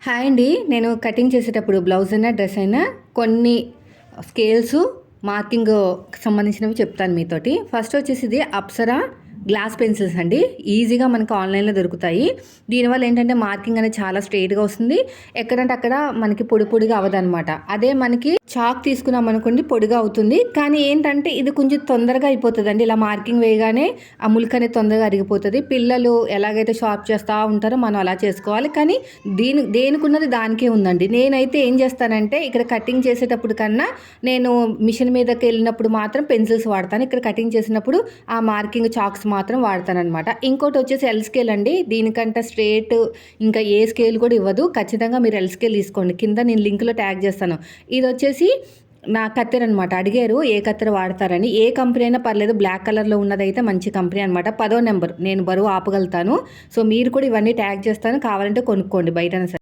Hi అండి. నేను cutting చేసేటప్పుడు బ్లౌజ్ అయినా డ్రెస్ అయినా కొన్ని స్కేల్స్ మార్కింగ్ సంబంధించినవి చెప్తాను మీతోటి. ఫస్ట్ వచ్చేసి ఇది అప్సరా గ్లాస్ పెన్సిల్స్ అండి. ఈజీగా మనకు ఆన్లైన్లో దొరుకుతాయి. దీనివల్ల ఏంటంటే మార్కింగ్ అనేది చాలా స్ట్రైట్గా వస్తుంది. ఎక్కడంటే అక్కడ మనకి పొడి పొడిగా అవ్వదన్నమాట. అదే మనకి చాక్ తీసుకున్నాం అనుకోండి పొడిగా అవుతుంది. కానీ ఏంటంటే ఇది కొంచెం తొందరగా అయిపోతుంది అండి. ఇలా మార్కింగ్ వేయగానే ఆ ముల్క్ అనేది తొందరగా అరిగిపోతుంది. పిల్లలు ఎలాగైతే షార్ప్ చేస్తూ ఉంటారో మనం అలా చేసుకోవాలి. కానీ దేనికున్నది దానికే ఉందండి. నేనైతే ఏం చేస్తానంటే ఇక్కడ కటింగ్ చేసేటప్పుడు కన్నా నేను మిషన్ మీదకి వెళ్ళినప్పుడు మాత్రం పెన్సిల్స్ వాడతాను. ఇక్కడ కటింగ్ చేసినప్పుడు ఆ మార్కింగ్ చాక్స్ మాత్రం వాడతానన్నమాట. ఇంకోటి వచ్చేసి ఎల్ స్కేల్ అండి. దీనికంటే స్ట్రేట్ ఇంకా ఏ స్కేల్ కూడా ఇవ్వదు. ఖచ్చితంగా మీరు ఎల్ స్కేల్ తీసుకోండి. కింద నేను లింక్లో ట్యాగ్ చేస్తాను. ఇది వచ్చేసి నా కత్తెర అనమాట. అడిగారు ఏ కత్తెర వాడతారని. ఏ కంపెనీ అయినా పర్లేదు, బ్లాక్ కలర్లో ఉన్నదైతే మంచి కంపెనీ అనమాట. 10వ నెంబర్. నేను బరువు ఆపగలుగుతాను. సో మీరు కూడా ఇవన్నీ ట్యాగ్ చేస్తాను, కావాలంటే కొనుక్కోండి బయట.